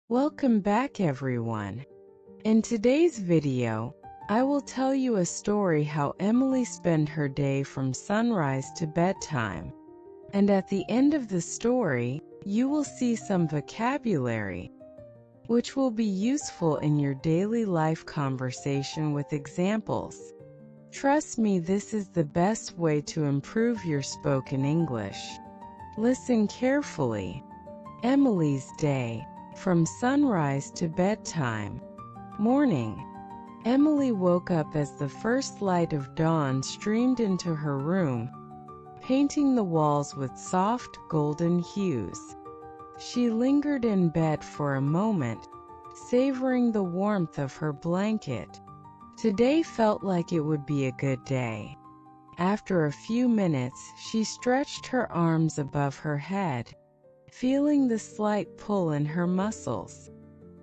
Welcome back, everyone. In today's video, I will tell you a story how Emily spent her day from sunrise to bedtime. And at the end of the story, you will see some vocabulary, which will be useful in your daily life conversation with examples. Trust me, this is the best way to improve your spoken English. Listen carefully. Emily's day. From sunrise to bedtime. Morning. Emily woke up as the first light of dawn streamed into her room, painting the walls with soft, golden hues. She lingered in bed for a moment, savoring the warmth of her blanket. Today felt like it would be a good day. After a few minutes, she stretched her arms above her head, feeling the slight pull in her muscles.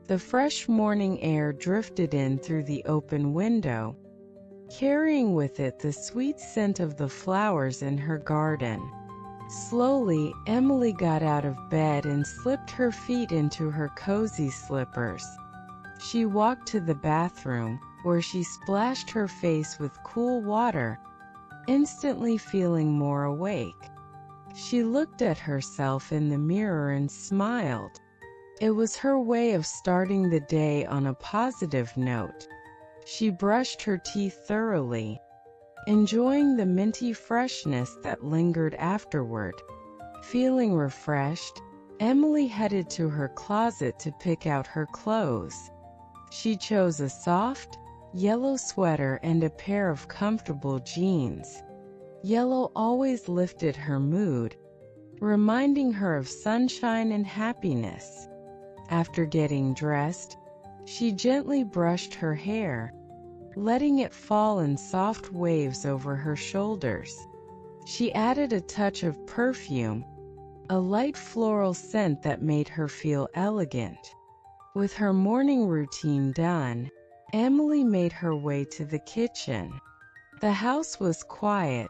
The fresh morning air drifted in through the open window, carrying with it the sweet scent of the flowers in her garden. Slowly, Emily got out of bed and slipped her feet into her cozy slippers. She walked to the bathroom, where she splashed her face with cool water, instantly feeling more awake. She looked at herself in the mirror and smiled. It was her way of starting the day on a positive note. She brushed her teeth thoroughly, enjoying the minty freshness that lingered afterward. Feeling refreshed, Emily headed to her closet to pick out her clothes. She chose a soft, yellow sweater and a pair of comfortable jeans. Yellow always lifted her mood, reminding her of sunshine and happiness. After getting dressed, she gently brushed her hair, letting it fall in soft waves over her shoulders. She added a touch of perfume, a light floral scent that made her feel elegant. With her morning routine done, Emily made her way to the kitchen. The house was quiet,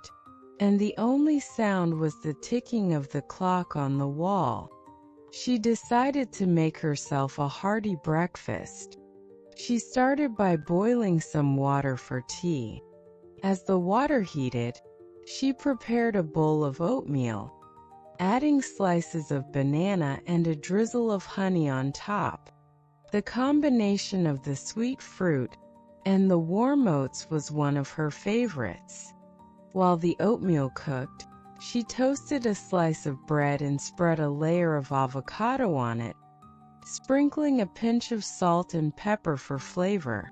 and the only sound was the ticking of the clock on the wall. She decided to make herself a hearty breakfast. She started by boiling some water for tea. As the water heated, she prepared a bowl of oatmeal, adding slices of banana and a drizzle of honey on top. The combination of the sweet fruit and the warm oats was one of her favorites. While the oatmeal cooked, she toasted a slice of bread and spread a layer of avocado on it, sprinkling a pinch of salt and pepper for flavor.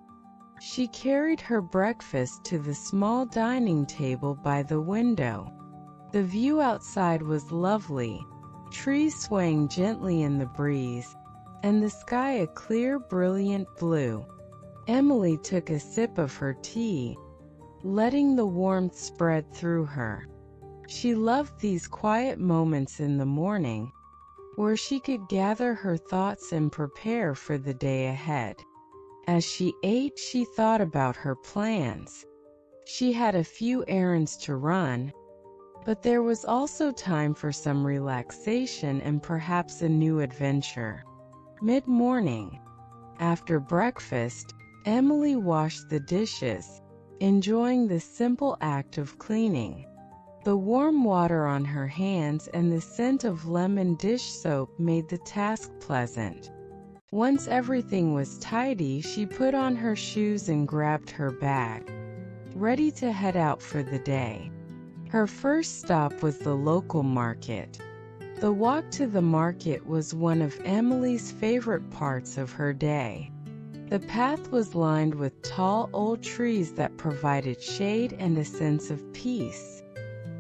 She carried her breakfast to the small dining table by the window. The view outside was lovely, trees swaying gently in the breeze, and the sky a clear, brilliant blue. Emily took a sip of her tea, letting the warmth spread through her. She loved these quiet moments in the morning, where she could gather her thoughts and prepare for the day ahead. As she ate, she thought about her plans. She had a few errands to run, but there was also time for some relaxation and perhaps a new adventure. Mid-morning. After breakfast, Emily washed the dishes, enjoying the simple act of cleaning. The warm water on her hands and the scent of lemon dish soap made the task pleasant. Once everything was tidy, she put on her shoes and grabbed her bag, ready to head out for the day. Her first stop was the local market. The walk to the market was one of Emily's favorite parts of her day. The path was lined with tall old trees that provided shade and a sense of peace.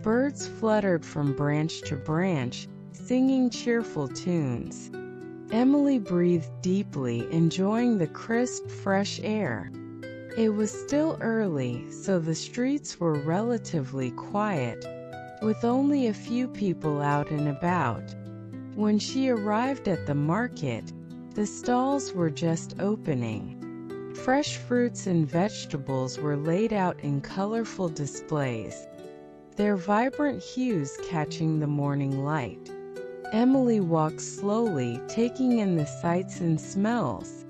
Birds fluttered from branch to branch, singing cheerful tunes. Emily breathed deeply, enjoying the crisp, fresh air. It was still early, so the streets were relatively quiet, with only a few people out and about. When she arrived at the market, the stalls were just opening. Fresh fruits and vegetables were laid out in colorful displays, their vibrant hues catching the morning light. Emily walked slowly, taking in the sights and smells.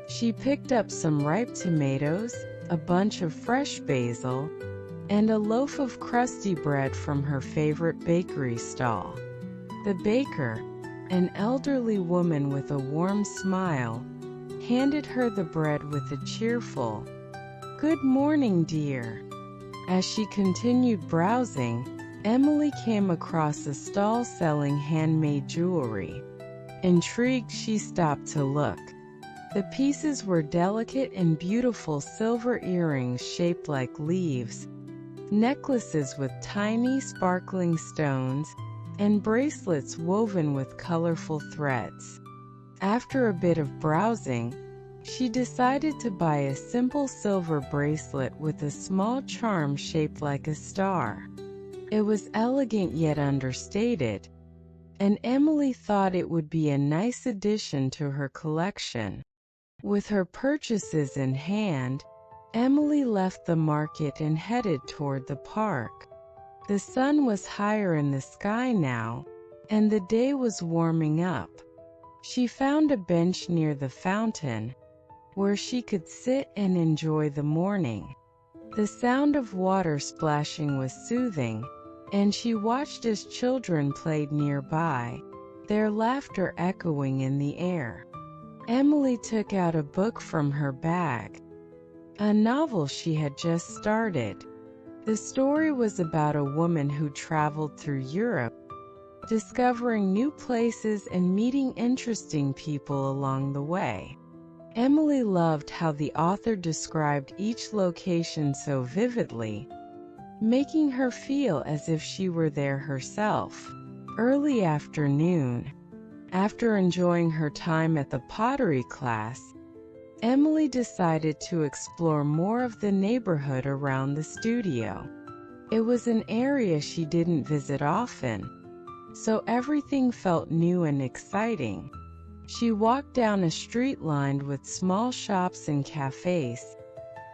She picked up some ripe tomatoes, a bunch of fresh basil, and a loaf of crusty bread from her favorite bakery stall. The baker, an elderly woman with a warm smile, handed her the bread with a cheerful, "Good morning, dear." As she continued browsing, Emily came across a stall selling handmade jewelry. Intrigued, she stopped to look. The pieces were delicate and beautiful silver earrings shaped like leaves, necklaces with tiny sparkling stones, and bracelets woven with colorful threads. After a bit of browsing, she decided to buy a simple silver bracelet with a small charm shaped like a star. It was elegant yet understated, and Emily thought it would be a nice addition to her collection. With her purchases in hand, Emily left the market and headed toward the park. The sun was higher in the sky now, and the day was warming up. She found a bench near the fountain, where she could sit and enjoy the morning. The sound of water splashing was soothing, and she watched as children played nearby, their laughter echoing in the air. Emily took out a book from her bag, a novel she had just started. The story was about a woman who traveled through Europe, discovering new places and meeting interesting people along the way. Emily loved how the author described each location so vividly, making her feel as if she were there herself. Early afternoon, after enjoying her time at the pottery class, Emily decided to explore more of the neighborhood around the studio. It was an area she didn't visit often, so everything felt new and exciting. She walked down a street lined with small shops and cafes,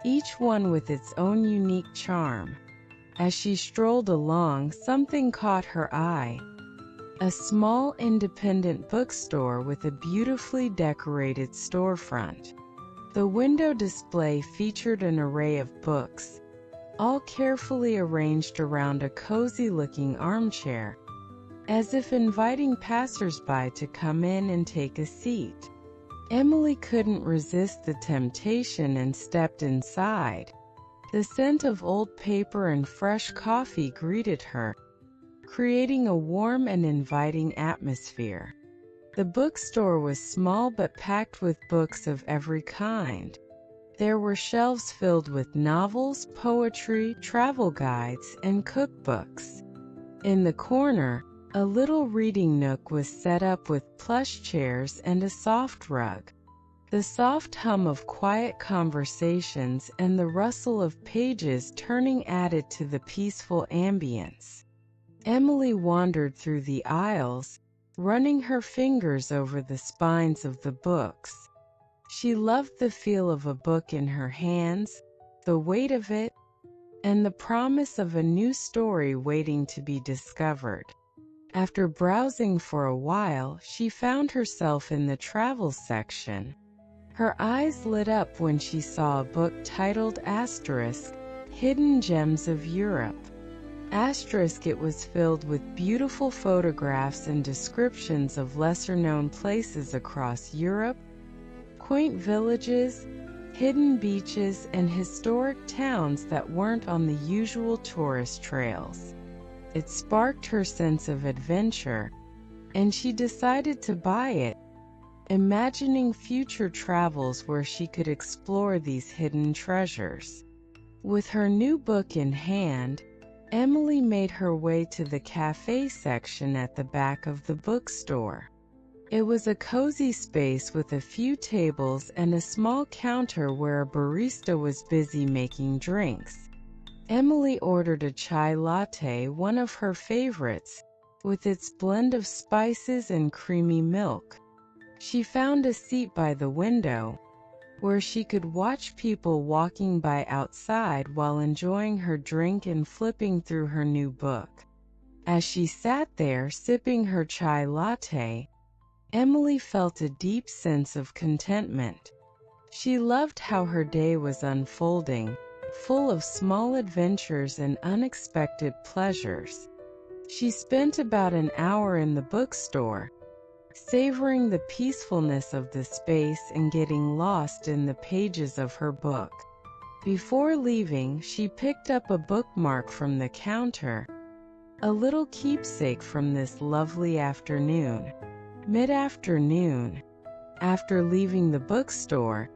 each one with its own unique charm. As she strolled along, something caught her eye. A small independent bookstore with a beautifully decorated storefront. The window display featured an array of books, all carefully arranged around a cozy-looking armchair, as if inviting passers-by to come in and take a seat. Emily couldn't resist the temptation and stepped inside. The scent of old paper and fresh coffee greeted her, creating a warm and inviting atmosphere. The bookstore was small but packed with books of every kind. There were shelves filled with novels, poetry, travel guides, and cookbooks. In the corner, a little reading nook was set up with plush chairs and a soft rug. The soft hum of quiet conversations and the rustle of pages turning added to the peaceful ambience. Emily wandered through the aisles, running her fingers over the spines of the books. She loved the feel of a book in her hands, the weight of it, and the promise of a new story waiting to be discovered. After browsing for a while, she found herself in the travel section. Her eyes lit up when she saw a book titled Hidden Gems of Europe. It was filled with beautiful photographs and descriptions of lesser-known places across Europe, quaint villages, hidden beaches, and historic towns that weren't on the usual tourist trails. It sparked her sense of adventure, and she decided to buy it, imagining future travels where she could explore these hidden treasures. With her new book in hand, Emily made her way to the cafe section at the back of the bookstore. It was a cozy space with a few tables and a small counter where a barista was busy making drinks. Emily ordered a chai latte, one of her favorites, with its blend of spices and creamy milk. She found a seat by the window, where she could watch people walking by outside while enjoying her drink and flipping through her new book. As she sat there sipping her chai latte, Emily felt a deep sense of contentment. She loved how her day was unfolding, full of small adventures and unexpected pleasures. She spent about an hour in the bookstore, savoring the peacefulness of the space and getting lost in the pages of her book. Before leaving, she picked up a bookmark from the counter, a little keepsake from this lovely afternoon. Mid-afternoon, after leaving the bookstore,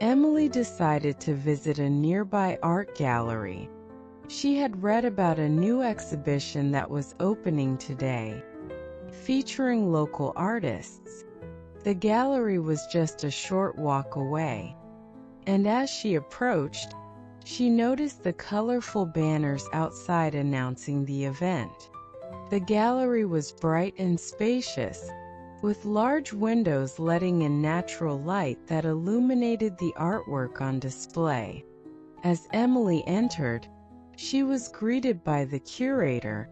Emily decided to visit a nearby art gallery. She had read about a new exhibition that was opening today, featuring local artists. The gallery was just a short walk away, and as she approached, she noticed the colorful banners outside announcing the event. The gallery was bright and spacious, with large windows letting in natural light that illuminated the artwork on display. As Emily entered, she was greeted by the curator,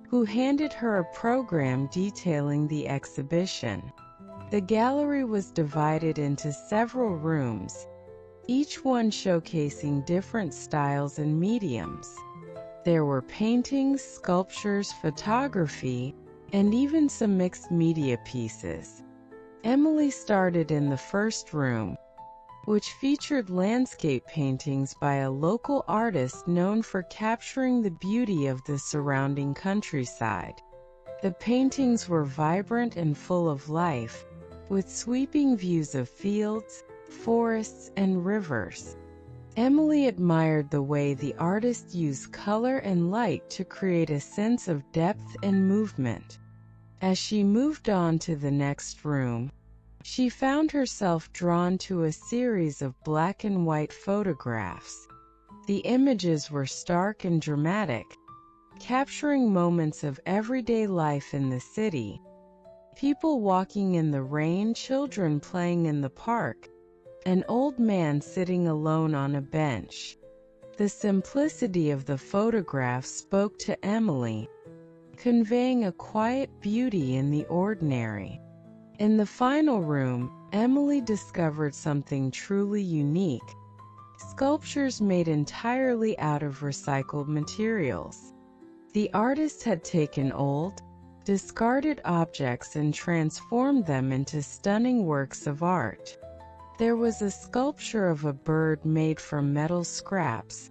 who handed her a program detailing the exhibition. The gallery was divided into several rooms, each one showcasing different styles and mediums. There were paintings, sculptures, photography, and even some mixed media pieces. Emily started in the first room, which featured landscape paintings by a local artist known for capturing the beauty of the surrounding countryside. The paintings were vibrant and full of life, with sweeping views of fields, forests, and rivers. Emily admired the way the artist used color and light to create a sense of depth and movement. As she moved on to the next room, she found herself drawn to a series of black and white photographs. The images were stark and dramatic, capturing moments of everyday life in the city. People walking in the rain, children playing in the park, an old man sitting alone on a bench. The simplicity of the photographs spoke to Emily, conveying a quiet beauty in the ordinary. In the final room, Emily discovered something truly unique: sculptures made entirely out of recycled materials. The artist had taken old, discarded objects and transformed them into stunning works of art. There was a sculpture of a bird made from metal scraps,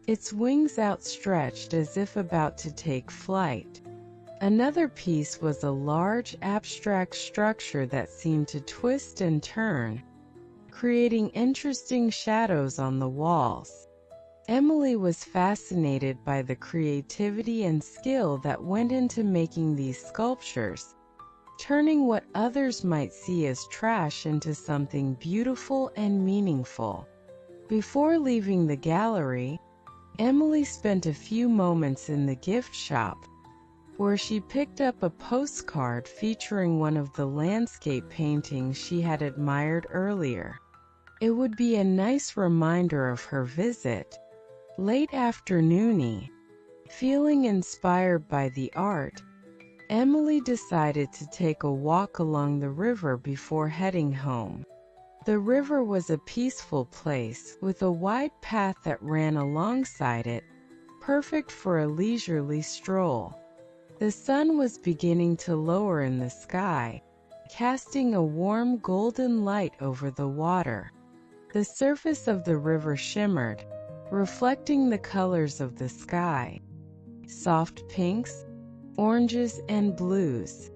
its wings outstretched as if about to take flight. Another piece was a large, abstract structure that seemed to twist and turn, creating interesting shadows on the walls. Emily was fascinated by the creativity and skill that went into making these sculptures, turning what others might see as trash into something beautiful and meaningful. Before leaving the gallery, Emily spent a few moments in the gift shop, where she picked up a postcard featuring one of the landscape paintings she had admired earlier. It would be a nice reminder of her visit. Late afternoony, feeling inspired by the art, Emily decided to take a walk along the river before heading home. The river was a peaceful place, with a wide path that ran alongside it, perfect for a leisurely stroll. The sun was beginning to lower in the sky, casting a warm golden light over the water. The surface of the river shimmered, reflecting the colors of the sky: soft pinks, oranges, and blues.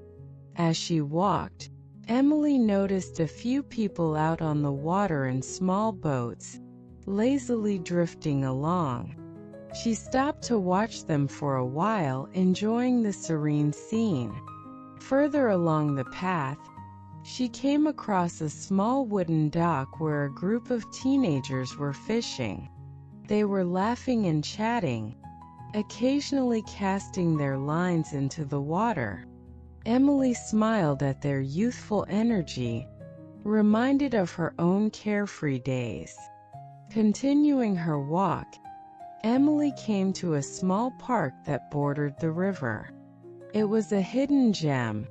As she walked, Emily noticed a few people out on the water in small boats, lazily drifting along. She stopped to watch them for a while, enjoying the serene scene. Further along the path, she came across a small wooden dock where a group of teenagers were fishing. They were laughing and chatting, occasionally casting their lines into the water. Emily smiled at their youthful energy, reminded of her own carefree days. Continuing her walk, Emily came to a small park that bordered the river. It was a hidden gem,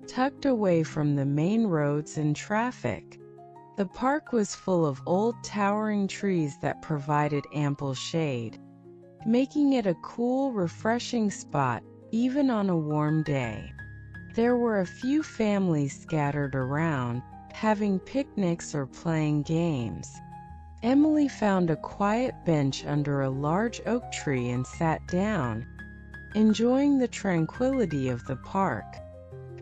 tucked away from the main roads and traffic. The park was full of old towering trees that provided ample shade, making it a cool, refreshing spot, even on a warm day. There were a few families scattered around, having picnics or playing games. Emily found a quiet bench under a large oak tree and sat down, enjoying the tranquility of the park.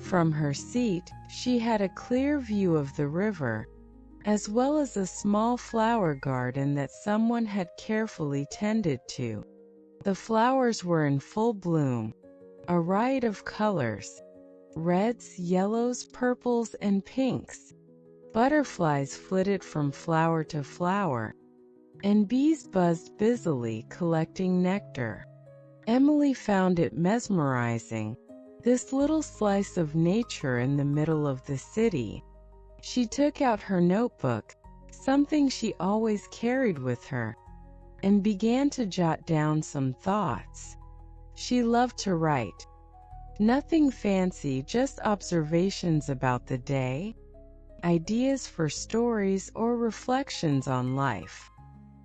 From her seat, she had a clear view of the river, as well as a small flower garden that someone had carefully tended to. The flowers were in full bloom, a riot of colors: reds, yellows, purples, and pinks. Butterflies flitted from flower to flower, and bees buzzed busily, collecting nectar. Emily found it mesmerizing, this little slice of nature in the middle of the city. She took out her notebook, something she always carried with her, and began to jot down some thoughts. She loved to write. Nothing fancy, just observations about the day, ideas for stories, or reflections on life.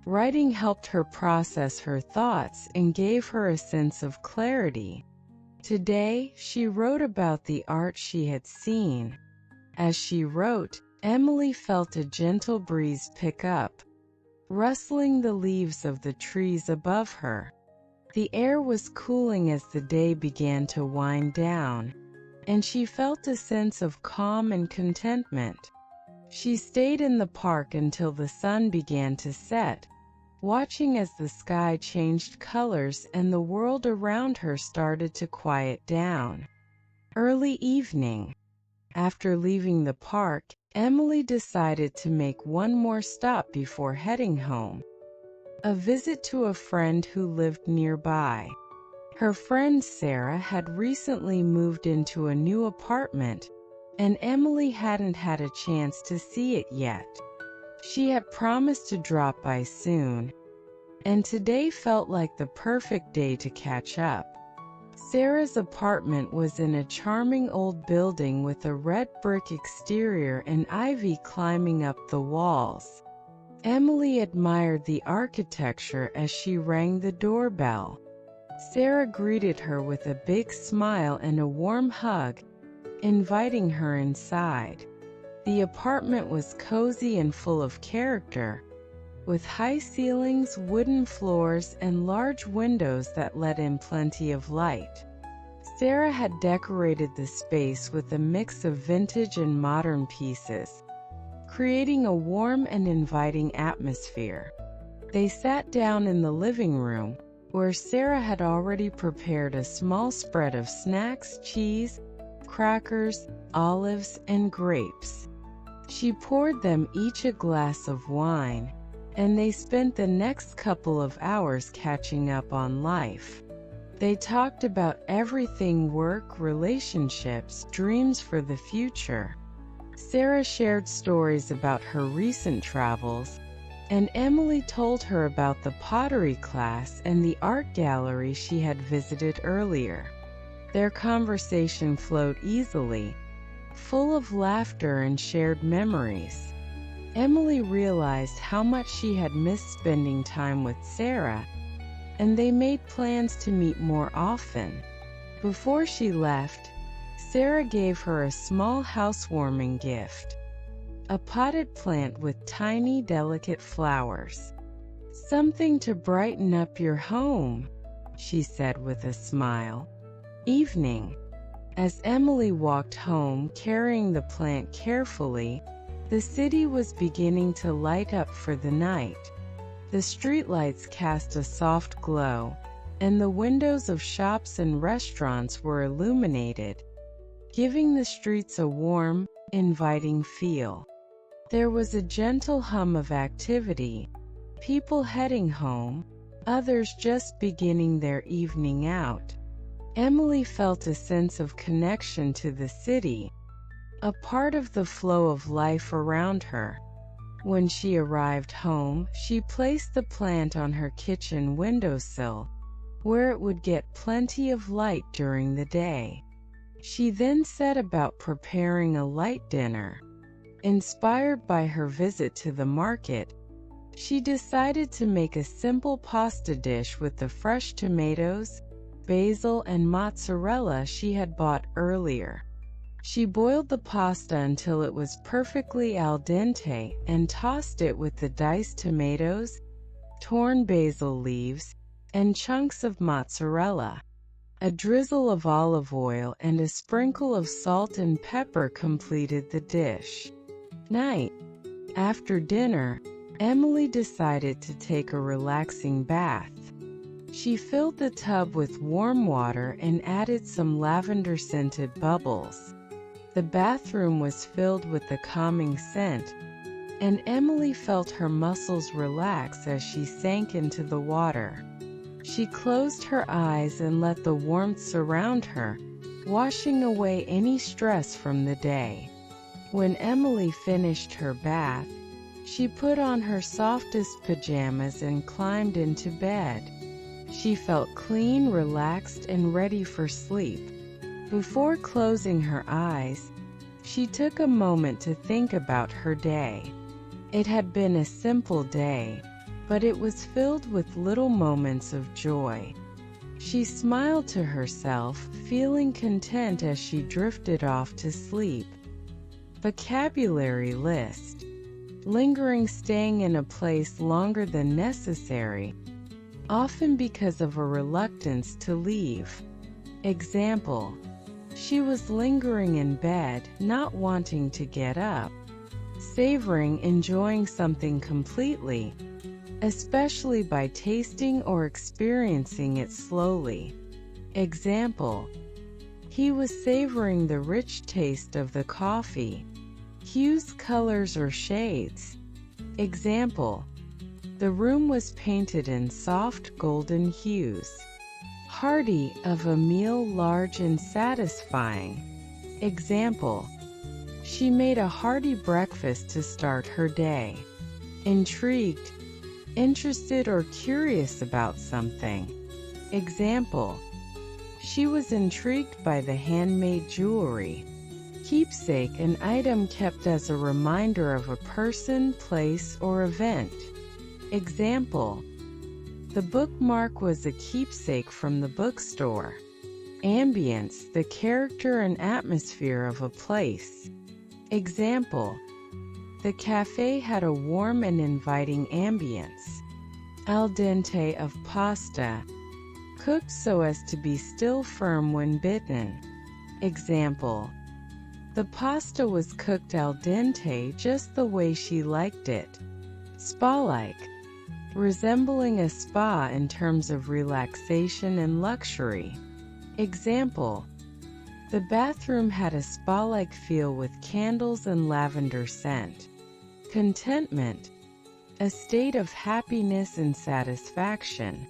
Writing helped her process her thoughts and gave her a sense of clarity. Today, she wrote about the art she had seen. As she wrote, Emily felt a gentle breeze pick up, rustling the leaves of the trees above her. The air was cooling as the day began to wind down, and she felt a sense of calm and contentment. She stayed in the park until the sun began to set, watching as the sky changed colors and the world around her started to quiet down. Early evening. After leaving the park, Emily decided to make one more stop before heading home: a visit to a friend who lived nearby. Her friend Sarah had recently moved into a new apartment, and Emily hadn't had a chance to see it yet. She had promised to drop by soon, and today felt like the perfect day to catch up. Sarah's apartment was in a charming old building with a red brick exterior and ivy climbing up the walls. Emily admired the architecture as she rang the doorbell. Sarah greeted her with a big smile and a warm hug, inviting her inside. The apartment was cozy and full of character, with high ceilings, wooden floors, and large windows that let in plenty of light. Sarah had decorated the space with a mix of vintage and modern pieces, creating a warm and inviting atmosphere. They sat down in the living room, where Sarah had already prepared a small spread of snacks: cheese, crackers, olives, and grapes. She poured them each a glass of wine, and they spent the next couple of hours catching up on life. They talked about everything: work, relationships, dreams for the future. Sarah shared stories about her recent travels, and Emily told her about the pottery class and the art gallery she had visited earlier. Their conversation flowed easily, full of laughter and shared memories. Emily realized how much she had missed spending time with Sarah, and they made plans to meet more often. Before she left, Sarah gave her a small housewarming gift: a potted plant with tiny, delicate flowers. "Something to brighten up your home," she said with a smile. Evening. As Emily walked home carrying the plant carefully, the city was beginning to light up for the night. The streetlights cast a soft glow, and the windows of shops and restaurants were illuminated, giving the streets a warm, inviting feel. There was a gentle hum of activity: people heading home, others just beginning their evening out. Emily felt a sense of connection to the city, a part of the flow of life around her. When she arrived home, she placed the plant on her kitchen windowsill, where it would get plenty of light during the day. She then set about preparing a light dinner. Inspired by her visit to the market, she decided to make a simple pasta dish with the fresh tomatoes, basil, and mozzarella she had bought earlier. She boiled the pasta until it was perfectly al dente and tossed it with the diced tomatoes, torn basil leaves, and chunks of mozzarella. A drizzle of olive oil and a sprinkle of salt and pepper completed the dish. Night. After dinner, Emily decided to take a relaxing bath. She filled the tub with warm water and added some lavender-scented bubbles. The bathroom was filled with the calming scent, and Emily felt her muscles relax as she sank into the water. She closed her eyes and let the warmth surround her, washing away any stress from the day. When Emily finished her bath, she put on her softest pajamas and climbed into bed. She felt clean, relaxed, and ready for sleep. Before closing her eyes, she took a moment to think about her day. It had been a simple day, but it was filled with little moments of joy. She smiled to herself, feeling content as she drifted off to sleep. Vocabulary list. Lingering, staying in a place longer than necessary, often because of a reluctance to leave. Example: she was lingering in bed, not wanting to get up. Savoring, enjoying something completely, especially by tasting or experiencing it slowly. Example: he was savoring the rich taste of the coffee. Hues, colors, or shades. Example: the room was painted in soft golden hues. Hearty, of a meal large and satisfying. Example: she made a hearty breakfast to start her day. Intrigued, interested or curious about something. Example: she was intrigued by the handmade jewelry. Keepsake, an item kept as a reminder of a person, place, or event. Example: the bookmark was a keepsake from the bookstore. Ambience, the character and atmosphere of a place. Example: the cafe had a warm and inviting ambience. Al dente, of pasta, cooked so as to be still firm when bitten. Example: the pasta was cooked al dente just the way she liked it. Spa-like, resembling a spa in terms of relaxation and luxury. Example: the bathroom had a spa-like feel with candles and lavender scent. Contentment, a state of happiness and satisfaction.